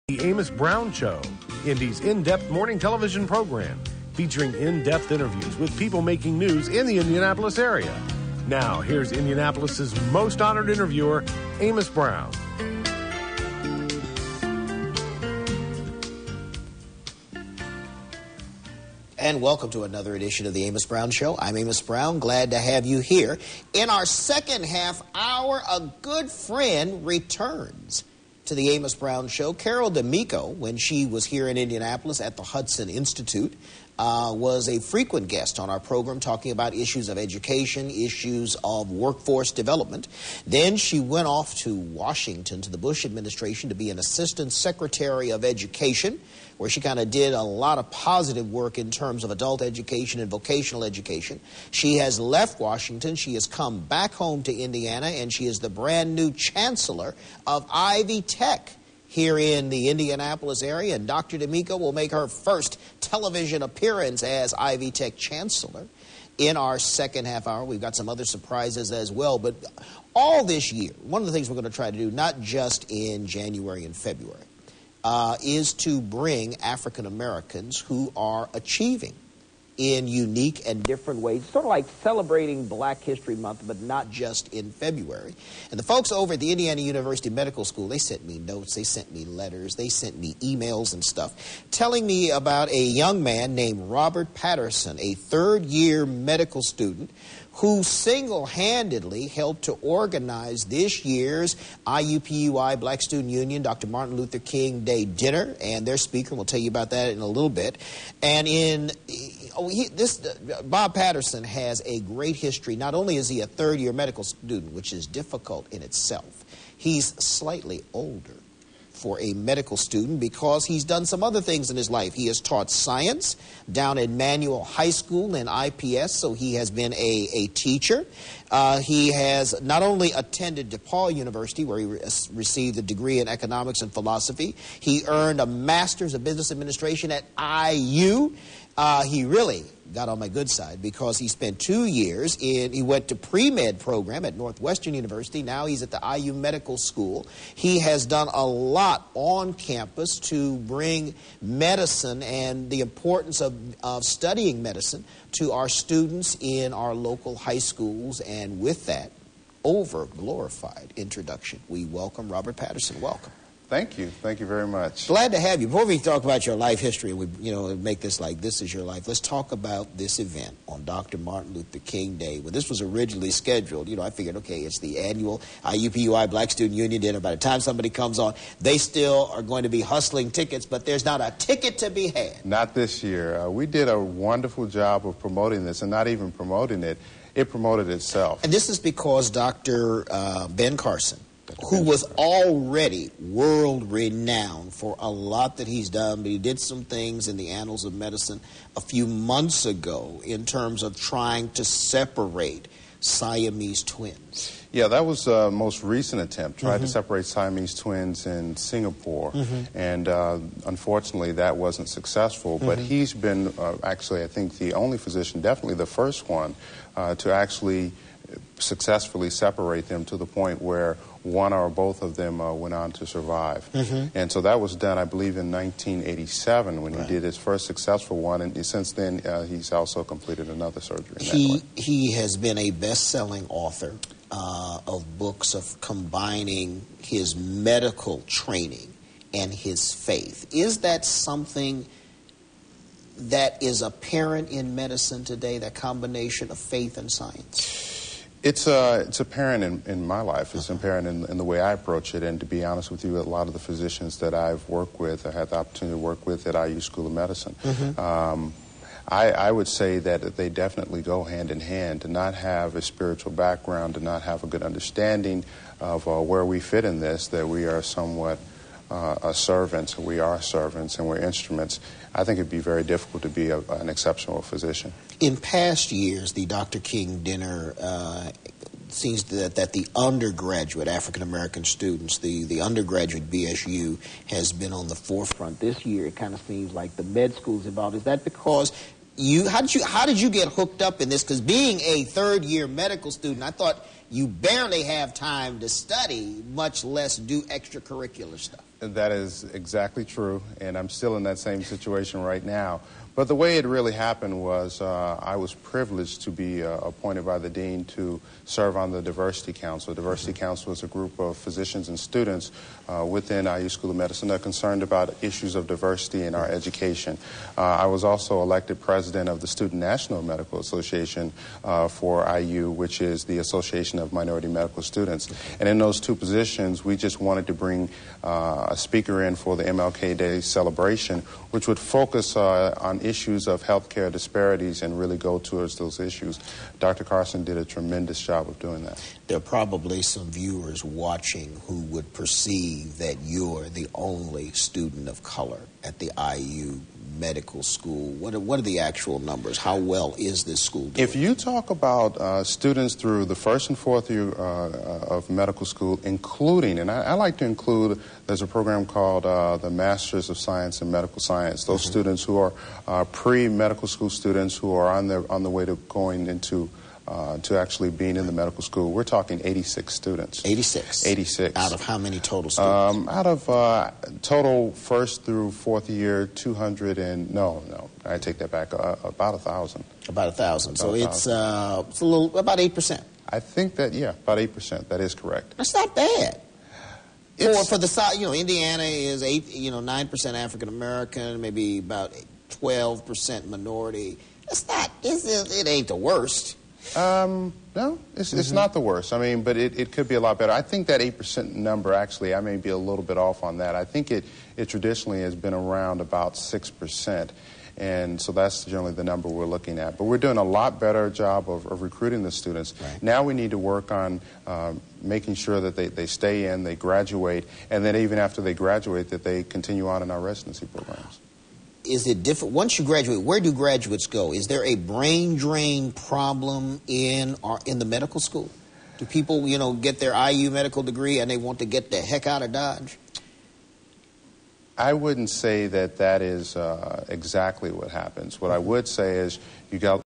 The Amos Brown Show, Indy's in-depth morning television program, featuring in-depth interviews with people making news in the Indianapolis area. Now, here's Indianapolis's most honored interviewer, Amos Brown. And welcome to another edition of the Amos Brown Show. I'm Amos Brown. Glad to have you here. In our second half hour, a good friend returns to the Amos Brown Show. Carol D'Amico, when she was here in Indianapolis at the Hudson Institute, was a frequent guest on our program talking about issues of education, issues of workforce development. Then she went off to Washington to the Bush administration to be an assistant secretary of education, where she kind of did a lot of positive work in terms of adult education and vocational education. She has left Washington. She has come back home to Indiana, and she is the brand new chancellor of Ivy Tech here in the Indianapolis area. And Dr. D'Amico will make her first television appearance as Ivy Tech chancellor in our second half hour. We've got some other surprises as well. But all this year, one of the things we're going to try to do, not just in January and February, is to bring African Americans who are achieving in unique and different ways, sort of like celebrating Black History Month, but not just in February. And the folks over at the Indiana University Medical School, they sent me notes, they sent me letters, they sent me emails and stuff, telling me about a young man named Robert Patterson, a third-year medical student who single-handedly helped to organize this year's IUPUI Black Student Union Dr. Martin Luther King Day dinner, and their speaker, we'll tell you about that in a little bit. And Bob Patterson has a great history. Not only is he a third-year medical student, which is difficult in itself, he's slightly older for a medical student because he's done some other things in his life. He has taught science down at Manual High School in IPS, so he has been a teacher. He has not only attended DePaul University, where he received a degree in economics and philosophy, he earned a master's of business administration at IU. He really got on my good side because he spent 2 years he went to pre-med program at Northwestern University. Now he's at the IU Medical School. He has done a lot on campus to bring medicine and the importance of studying medicine to our students in our local high schools. And with that over-glorified introduction, we welcome Robert Patterson. Welcome. Thank you. Thank you very much. Glad to have you. Before we talk about your life history, we make this like this is your life, let's talk about this event on Dr. Martin Luther King Day. When this was originally scheduled, I figured, okay, it's the annual IUPUI Black Student Union dinner. By the time somebody comes on, they still are going to be hustling tickets, but there's not a ticket to be had. Not this year. We did a wonderful job of promoting this, and not even promoting it. It promoted itself. And this is because Dr. Ben Carson, who was already world-renowned for a lot that he's done, but he did some things in the annals of medicine a few months ago in terms of trying to separate Siamese twins. Yeah, that was the most recent attempt, tried to separate Siamese twins in Singapore, and unfortunately that wasn't successful, but he's been actually, I think, the only physician, definitely the first one, to actually successfully separate them to the point where one or both of them went on to survive. And so that was done, I believe, in 1987 when he did his first successful one, and since then he's also completed another surgery. He has been a best-selling author of books of combining his medical training and his faith. Is that something that is apparent in medicine today, that combination of faith and science? It's apparent in my life. It's apparent in the way I approach it. And to be honest with you, a lot of the physicians that I've worked with, I had the opportunity to work with at IU School of Medicine, I would say that they definitely go hand in hand. To not have a spiritual background, to not have a good understanding of where we fit in this, that we are somewhat servants, we are servants, and we're instruments, I think it'd be very difficult to be an exceptional physician. In past years, the Dr. King dinner seems that the undergraduate African-American students, the undergraduate BSU, has been on the forefront. This year, it kind of seems like the med school's involved. Is that because how did you get hooked up in this? Because being a third-year medical student, I thought you barely have time to study, much less do extracurricular stuff. That is exactly true, and I'm still in that same situation right now. But the way it really happened was I was privileged to be appointed by the dean to serve on the Diversity Council. Diversity Council is a group of physicians and students within IU School of Medicine that are concerned about issues of diversity in our education. I was also elected president of the Student National Medical Association for IU, which is the Association of Minority Medical Students. And in those two positions, we just wanted to bring a speaker in for the MLK Day celebration, which would focus on issues of healthcare disparities and really go towards those issues. Dr. Carson did a tremendous job of doing that. There are probably some viewers watching who would perceive that you're the only student of color at the IU medical school. What are the actual numbers? How well is this school doing? If you talk about students through the first and fourth year of medical school, including, and I like to include, there's a program called the Masters of Science in Medical Science. Those students who are pre-medical school students who are on the way to going into to actually being in the medical school. We're talking 86 students. 86? 86. Out of how many total students? Out of total first through fourth year, 200 and, no, I take that back, about 1,000. About 1,000. So it's a little, about 8%. I think that, yeah, about 8%. That is correct. That's not bad. For the South, Indiana is 9% African American, maybe about 12% minority. That's not, it ain't the worst. No, it's not the worst. I mean, but it could be a lot better. I think that 8% number, actually, I may be a little bit off on that. I think it traditionally has been around about 6%. And so that's generally the number we're looking at. But we're doing a lot better job of recruiting the students. Right. Now we need to work on making sure that they stay in, they graduate, and then even after they graduate, that they continue on in our residency programs. Is it different? Once you graduate, where do graduates go? Is there a brain drain problem in the medical school? Do people, get their IU medical degree and they want to get the heck out of Dodge? I wouldn't say that is exactly what happens. What I would say is you got